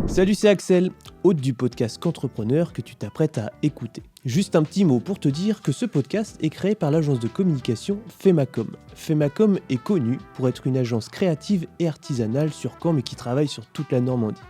Salut, c'est Axel, hôte du podcast Qu'entrepreneur que tu t'apprêtes à écouter. Juste un petit mot pour te dire que ce podcast est créé par l'agence de communication Femacom. Femacom est connue pour être une agence créative et artisanale sur Caen mais qui travaille sur toute la Normandie.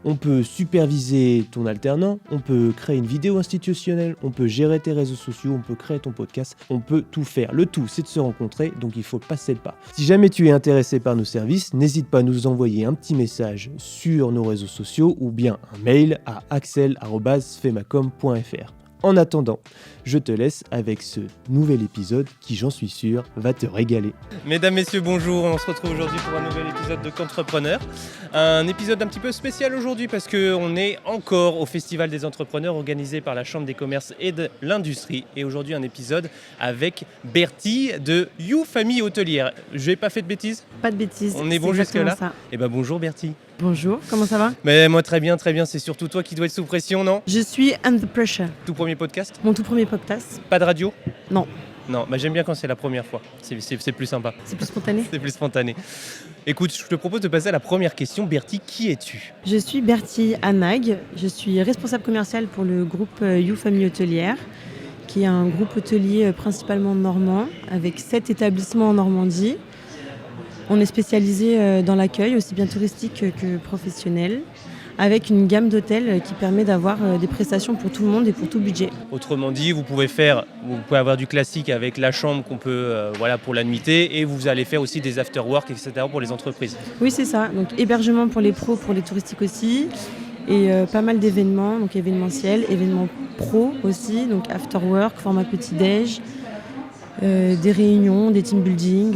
On peut superviser ton alternant, on peut créer une vidéo institutionnelle, on peut gérer tes réseaux sociaux, on peut créer ton podcast, on peut tout faire. Le tout, c'est de se rencontrer, donc il faut passer le pas. Si jamais tu es intéressé par nos services, n'hésite pas à nous envoyer un petit message sur nos réseaux sociaux ou bien un mail à axel@femacom.fr. En attendant, je te laisse avec ce nouvel épisode qui, j'en suis sûr, va te régaler. Mesdames, messieurs, bonjour. On se retrouve aujourd'hui pour un nouvel épisode de Qu'entrepreneur. Un épisode un petit peu spécial aujourd'hui parce qu'on est encore au Festival des entrepreneurs organisé par la Chambre des commerces et de l'industrie. Et aujourd'hui, un épisode avec Bertie de You Famille Hôtelière. Je n'ai pas fait de bêtises ? Pas de bêtises. On est bon jusque-là ? Ça. Eh ben bonjour Bertie. Bonjour, comment ça va ? Mais moi très bien, c'est surtout toi qui dois être sous pression, non ? Je suis under pressure. Tout premier podcast ? Mon tout premier podcast ? Pas de radio ? Non. Non, bah j'aime bien quand c'est la première fois, c'est plus sympa. C'est plus spontané ? C'est plus spontané. Écoute, je te propose de passer à la première question. Bertie, qui es-tu ? Je suis Bertie Hanag, je suis responsable commerciale pour le groupe You Famille Hôtelière, qui est un groupe hôtelier principalement normand, avec 7 établissements en Normandie. On est spécialisé dans l'accueil, aussi bien touristique que professionnel, avec une gamme d'hôtels qui permet d'avoir des prestations pour tout le monde et pour tout budget. Autrement dit, vous pouvez avoir du classique avec la chambre qu'on peut, pour la nuitée, et vous allez faire aussi des after-work, etc. pour les entreprises. Oui, c'est ça. Donc hébergement pour les pros, pour les touristiques aussi, et pas mal d'événements, donc événementiels, événements pro aussi, donc after-work, format petit-déj, des réunions, des team building,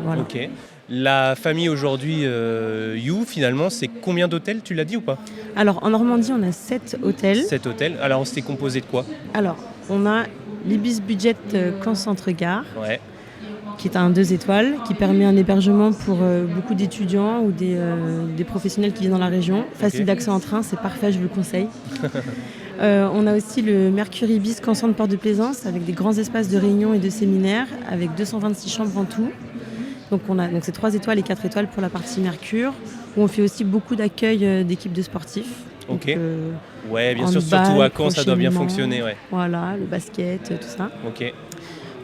voilà. Ok. La famille aujourd'hui, You, finalement, c'est combien d'hôtels, tu l'as dit ou pas ? Alors, en Normandie, on a 7 hôtels. 7 hôtels. Alors, c'est composé de quoi ? Alors, on a l'Ibis Budget Caen Centre-Gare, Ouais. qui est un 2 étoiles, qui permet un hébergement pour beaucoup d'étudiants ou des professionnels qui viennent dans la région. Facile d'accès en train, c'est parfait, je vous le conseille. On a aussi le Mercure Ibis Caen Centre Port de Plaisance, avec des grands espaces de réunion et de séminaires, avec 226 chambres en tout. Donc c'est 3 étoiles et 4 étoiles pour la partie Mercure, où on fait aussi beaucoup d'accueil d'équipes de sportifs. Ok. Donc, Ouais, bien sûr, surtout à Caen, ça doit bien fonctionner. Ouais. Voilà, le basket, tout ça. Ok.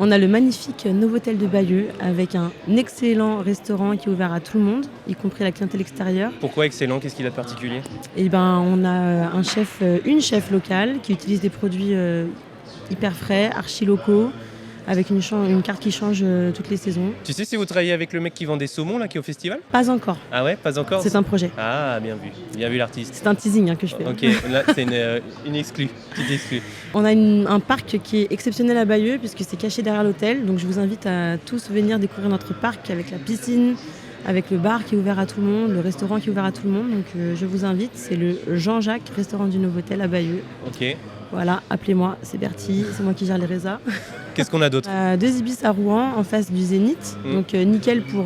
On a le magnifique Novotel de Bayeux, avec un excellent restaurant qui est ouvert à tout le monde, y compris la clientèle extérieure. Pourquoi excellent ? Qu'est-ce qu'il a de particulier ? Et on a une chef locale qui utilise des produits hyper frais, archi locaux, avec une carte qui change toutes les saisons. Tu sais si vous travaillez avec le mec qui vend des saumons là, qui est au festival ? Pas encore. Ah ouais, pas encore ? C'est un projet. Ah, bien vu l'artiste. C'est un teasing que je fais. Ok, là c'est une exclue, petite exclue. On a un parc qui est exceptionnel à Bayeux puisque c'est caché derrière l'hôtel. Donc je vous invite à tous venir découvrir notre parc avec la piscine, avec le bar qui est ouvert à tout le monde, le restaurant qui est ouvert à tout le monde. Donc je vous invite, c'est le Jean-Jacques, restaurant du Novotel à Bayeux. Ok. Voilà, appelez-moi, c'est Bertie, c'est moi qui gère les résas. Qu'est-ce qu'on a d'autre ? 2 Ibis à Rouen, en face du Zénith. Donc nickel pour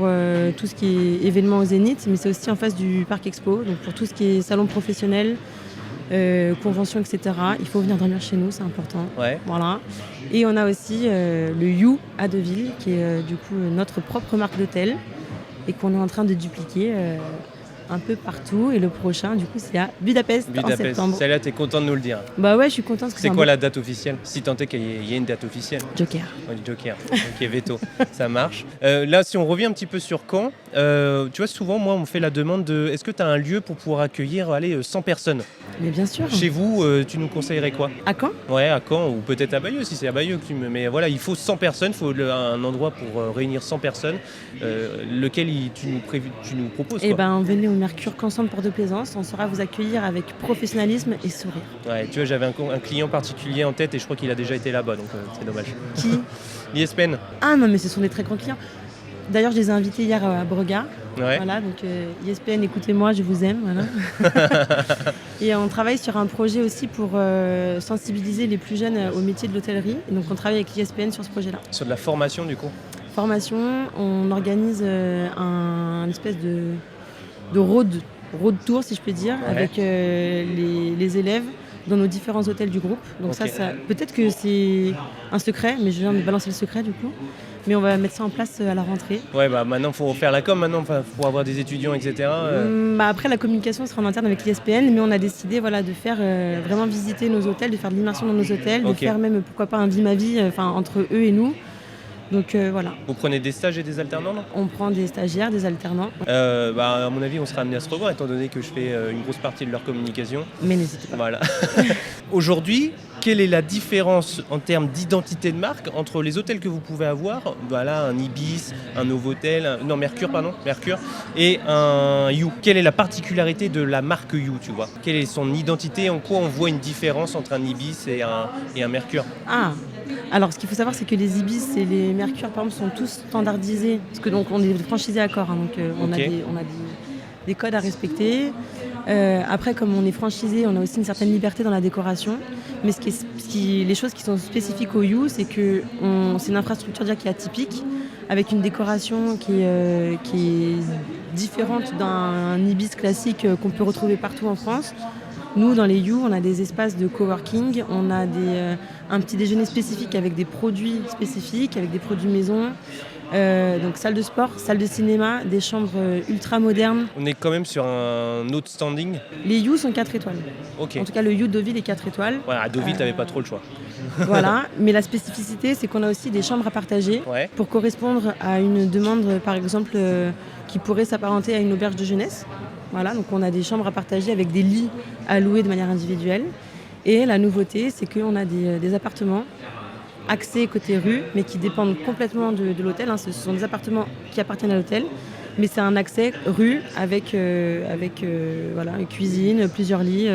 tout ce qui est événement au Zénith, mais c'est aussi en face du Parc Expo. Donc pour tout ce qui est salon professionnel, convention, etc. Il faut venir dormir chez nous, c'est important. Ouais. Voilà. Et on a aussi le You à Deauville, qui est du coup notre propre marque d'hôtel et qu'on est en train de dupliquer un peu partout. Et le prochain, du coup, c'est à Budapest en septembre. Celle-là, t'es content de nous le dire. Bah ouais, je suis contente. C'est quoi la date officielle ? Si tant est qu'il y ait une date officielle. Joker. Oh, du Joker. Ok, veto. Ça marche. Là, si on revient un petit peu sur Caen, tu vois, souvent, moi, on me fait la demande de est-ce que tu as un lieu pour pouvoir accueillir 100 personnes ? Mais bien sûr. Chez vous, tu nous conseillerais quoi ? À Caen ? Ouais, à Caen ou peut-être à Bayeux, si c'est à Bayeux que tu me... Mais voilà, il faut 100 personnes, il faut un endroit pour réunir 100 personnes. Lequel tu nous proposes quoi ? Eh ben, venez au Mercure Caen Centre Port de Plaisance, on saura vous accueillir avec professionnalisme et sourire. Ouais, tu vois, j'avais un client particulier en tête et je crois qu'il a déjà été là-bas, donc c'est dommage. Qui ? L'ISPN. Ah non, mais ce sont des très grands clients. D'ailleurs, je les ai invités hier à Brega. Ouais. Voilà, donc ISPN, écoutez-moi, je vous aime. Voilà. Et on travaille sur un projet aussi pour sensibiliser les plus jeunes au métier de l'hôtellerie. Et donc, on travaille avec l'ISPN sur ce projet-là. Sur de la formation, du coup ? Formation, on organise un espèce de road tour, si je peux dire, ouais. avec les élèves dans nos différents hôtels du groupe. Donc okay. ça, peut-être que c'est un secret, mais je viens de balancer le secret du coup. Mais on va mettre ça en place à la rentrée. Ouais, bah maintenant, il faut faire la com, maintenant, pour avoir des étudiants, etc. Après, la communication sera en interne avec l'ISPN, mais on a décidé de faire vraiment visiter nos hôtels, de faire de l'immersion dans nos hôtels, de faire même, pourquoi pas, un vie ma vie entre eux et nous. Donc voilà. Vous prenez des stages et des alternants, non ? On prend des stagiaires, des alternants. À mon avis, on sera amené à se revoir, étant donné que je fais une grosse partie de leur communication. Mais n'hésitez pas. Voilà. Aujourd'hui, quelle est la différence en termes d'identité de marque entre les hôtels que vous pouvez avoir, un Ibis, un Novotel, Mercure, et un You? Quelle est la particularité de la marque You, tu vois ? Quelle est son identité ? En quoi on voit une différence entre un Ibis et un Mercure ? Alors, ce qu'il faut savoir, c'est que les Ibis et les Mercure, par exemple, sont tous standardisés. Parce que donc, on est franchisé Accor, donc on a des codes à respecter. Après, comme on est franchisé, on a aussi une certaine liberté dans la décoration. Mais les choses qui sont spécifiques au You, c'est que c'est une infrastructure déjà qui est atypique, avec une décoration qui est différente d'un Ibis classique qu'on peut retrouver partout en France. Nous, dans les You, on a des espaces de coworking, on a un petit déjeuner spécifique avec des produits spécifiques, avec des produits maison. Donc salle de sport, salle de cinéma, des chambres ultra modernes. On est quand même sur un autre standing. Les You sont 4 étoiles. Okay. En tout cas, le You Deauville est 4 étoiles. Ouais, à Deauville, t'avais pas trop le choix. Voilà, mais la spécificité, c'est qu'on a aussi des chambres à partager pour correspondre à une demande, par exemple, qui pourrait s'apparenter à une auberge de jeunesse. Voilà, donc on a des chambres à partager avec des lits à louer de manière individuelle. Et la nouveauté, c'est qu'on a des appartements axés côté rue, mais qui dépendent complètement de l'hôtel. Ce sont des appartements qui appartiennent à l'hôtel, mais c'est un accès rue avec une cuisine, plusieurs lits,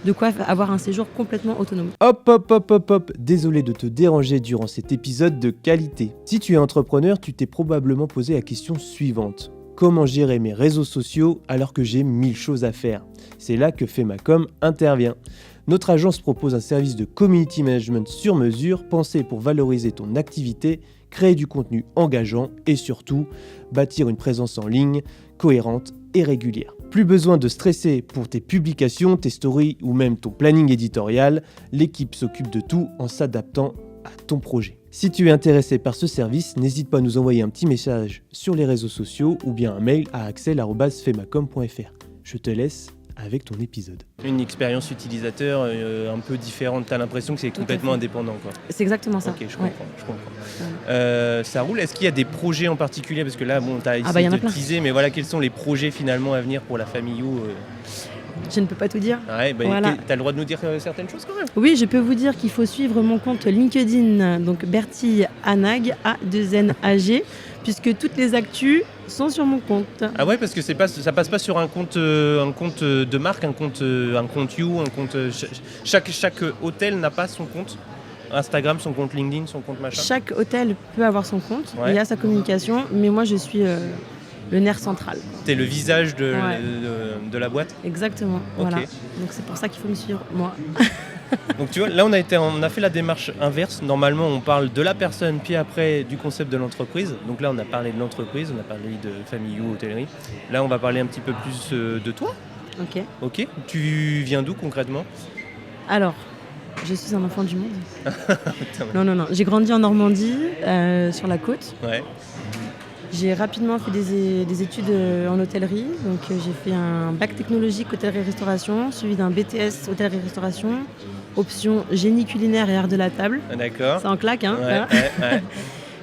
de quoi avoir un séjour complètement autonome. Hop, désolé de te déranger durant cet épisode de qualité. Si tu es entrepreneur, tu t'es probablement posé la question suivante. Comment gérer mes réseaux sociaux alors que j'ai 1000 choses à faire ? C'est là que Femacom intervient. Notre agence propose un service de community management sur mesure pensé pour valoriser ton activité, créer du contenu engageant et surtout bâtir une présence en ligne cohérente et régulière. Plus besoin de stresser pour tes publications, tes stories ou même ton planning éditorial, l'équipe s'occupe de tout en s'adaptant à ton projet. Si tu es intéressé par ce service, n'hésite pas à nous envoyer un petit message sur les réseaux sociaux ou bien un mail à axel@femacom.fr. Je te laisse avec ton épisode. Une expérience utilisateur un peu différente, t'as l'impression que c'est complètement indépendant, quoi. C'est exactement ça. Ok, je comprends. Ça roule. Est-ce qu'il y a des projets en particulier ? Parce que là, t'as essayé de teaser, mais voilà, quels sont les projets finalement à venir pour la famille You ? Je ne peux pas tout dire. Voilà. T'as le droit de nous dire certaines choses quand même ? Oui, je peux vous dire qu'il faut suivre mon compte LinkedIn, donc Bertille Anag, A2NAG, puisque toutes les actus sont sur mon compte. Ah ouais, parce que ça passe pas sur un compte de marque, un compte You, un compte. Chaque hôtel n'a pas son compte Instagram, son compte LinkedIn, son compte machin. Chaque hôtel peut avoir son compte, il a sa communication, mais moi je suis le nerf central. T'es le visage de la boîte ? Exactement, okay. Voilà. Donc c'est pour ça qu'il faut me suivre, moi. Donc tu vois, là on a fait la démarche inverse. Normalement on parle de la personne, puis après du concept de l'entreprise. Donc là on a parlé de l'entreprise, on a parlé de Famille You Hôtellerie. Là on va parler un petit peu plus de toi. Ok. Tu viens d'où concrètement ? Alors, je suis un enfant du monde. Non. J'ai grandi en Normandie, sur la côte. Ouais. J'ai rapidement fait des études en hôtellerie. Donc j'ai fait un bac technologique hôtellerie-restauration, suivi d'un BTS hôtellerie-restauration, option génie culinaire et art de la table. D'accord. Ça en claque, hein.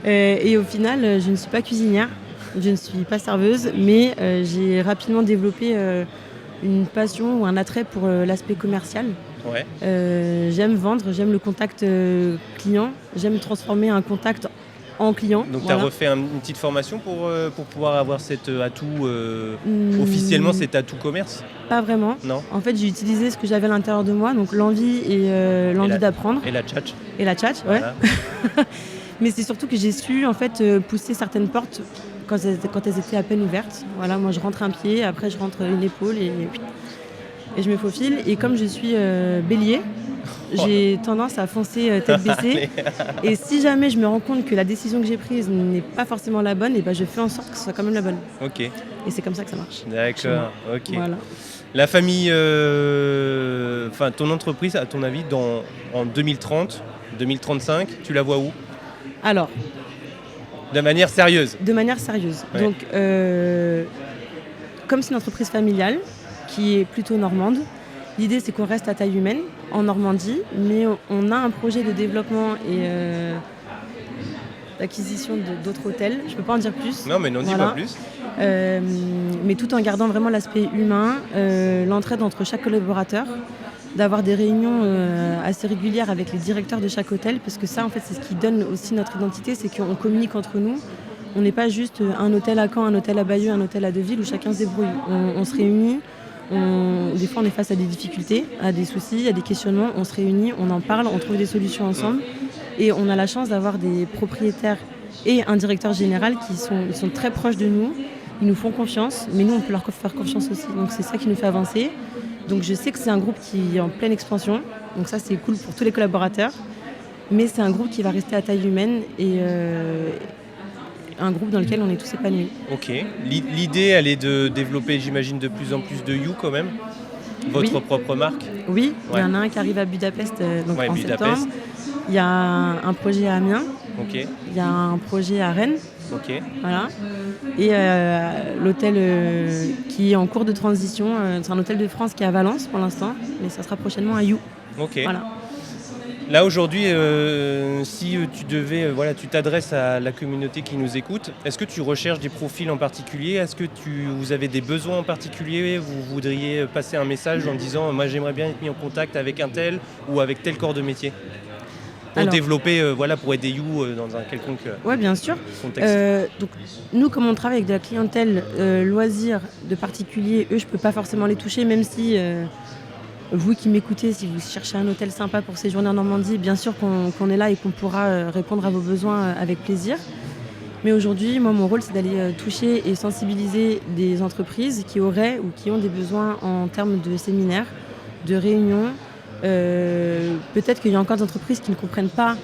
Ouais. Et au final, je ne suis pas cuisinière, je ne suis pas serveuse, mais j'ai rapidement développé une passion ou un attrait pour l'aspect commercial. Ouais. J'aime vendre, j'aime le contact client, j'aime transformer un contact en client. Donc tu as refait une petite formation pour pouvoir avoir cet atout, officiellement cet atout commerce ? Pas vraiment. Non. En fait, j'ai utilisé ce que j'avais à l'intérieur de moi, donc l'envie et l'envie d'apprendre. Et la tchatch. Et la tchatch, ouais. Voilà. Mais c'est surtout que j'ai su en fait pousser certaines portes quand elles étaient à peine ouvertes. Voilà, moi je rentre un pied, après je rentre une épaule et je me faufile. Et comme je suis bélier, j'ai tendance à foncer tête baissée. Et si jamais je me rends compte que la décision que j'ai prise n'est pas forcément la bonne, et je fais en sorte que ce soit quand même la bonne. Ok. Et c'est comme ça que ça marche. D'accord, ok. Voilà. La famille, ton entreprise, à ton avis, en 2030, 2035, tu la vois où ? Alors, De manière sérieuse. De manière sérieuse. Ouais. Donc, comme c'est une entreprise familiale qui est plutôt normande, l'idée c'est qu'on reste à taille humaine en Normandie, mais on a un projet de développement et d'acquisition d'autres hôtels. Je ne peux pas en dire plus. Non, mais n'en dis pas plus. Mais tout en gardant vraiment l'aspect humain, l'entraide entre chaque collaborateur, d'avoir des réunions assez régulières avec les directeurs de chaque hôtel, parce que ça, en fait, c'est ce qui donne aussi notre identité, c'est qu'on communique entre nous. On n'est pas juste un hôtel à Caen, un hôtel à Bayeux, un hôtel à Deauville où chacun se débrouille. On se réunit, des fois on est face à des difficultés, à des soucis, à des questionnements, on se réunit, on en parle, on trouve des solutions ensemble. Et on a la chance d'avoir des propriétaires et un directeur général qui sont très proches de nous. Ils nous font confiance, mais nous on peut leur faire confiance aussi. Donc c'est ça qui nous fait avancer. Donc je sais que c'est un groupe qui est en pleine expansion, donc ça c'est cool pour tous les collaborateurs, mais c'est un groupe qui va rester à taille humaine et un groupe dans lequel on est tous épanouis. Ok. L'idée, elle est de développer, j'imagine, de plus en plus de You quand même, votre propre marque. Oui, Ouais. il y en a un qui arrive à Budapest en Budapest. septembre. Il y a un projet à Amiens, Ok. il y a un projet à Rennes, Ok. voilà. Et l'hôtel qui est en cours de transition, c'est un hôtel de France qui est à Valence pour l'instant, mais ça sera prochainement à You. Ok. Voilà. Là aujourd'hui, si tu devais, tu t'adresses à la communauté qui nous écoute, est-ce que tu recherches des profils en particulier ? Est-ce que vous avez des besoins en particulier ? Vous voudriez passer un message en disant moi j'aimerais bien être mis en contact avec un tel ou avec tel corps de métier pour développer, pour aider You dans un quelconque Oui, bien sûr. contexte. Donc, nous, comme on travaille avec de la clientèle loisirs de particuliers, eux, je ne peux pas forcément les toucher, même si vous qui m'écoutez, si vous cherchez un hôtel sympa pour séjourner en Normandie, bien sûr qu'on est là et qu'on pourra répondre à vos besoins avec plaisir. Mais aujourd'hui, moi, mon rôle, c'est d'aller toucher et sensibiliser des entreprises qui auraient ou qui ont des besoins en termes de séminaires, de réunions. Peut-être qu'il y a encore des entreprises qui ne comprennent pas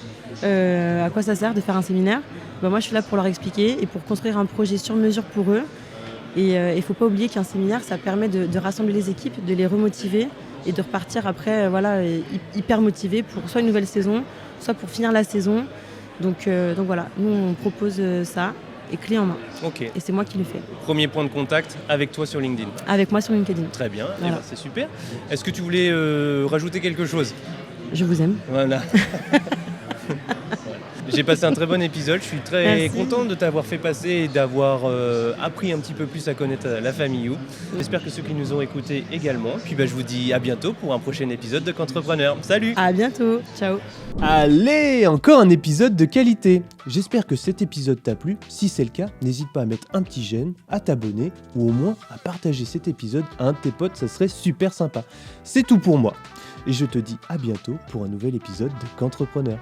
à quoi ça sert de faire un séminaire. Moi, je suis là pour leur expliquer et pour construire un projet sur mesure pour eux. Et il ne faut pas oublier qu'un séminaire, ça permet de rassembler les équipes, de les remotiver et de repartir après hyper motivés pour soit une nouvelle saison, soit pour finir la saison. Donc voilà, nous on propose ça et clé en main. Ok. Et c'est moi qui le fais. Premier point de contact avec toi sur LinkedIn. Avec moi sur LinkedIn. Très bien, Voilà. c'est super. Est-ce que tu voulais rajouter quelque chose ? Je vous aime. Voilà. J'ai passé un très bon épisode, je suis très Merci. content de t'avoir fait passer et d'avoir appris un petit peu plus à connaître la famille You. J'espère que ceux qui nous ont écoutés également. Puis je vous dis à bientôt pour un prochain épisode de Qu'entrepreneur. Salut! À bientôt. Ciao. Allez, encore un épisode de qualité. J'espère que cet épisode t'a plu. Si c'est le cas, n'hésite pas à mettre un petit j'aime, à t'abonner ou au moins à partager cet épisode à un de tes potes, ça serait super sympa. C'est tout pour moi. Et je te dis à bientôt pour un nouvel épisode de Qu'entrepreneur.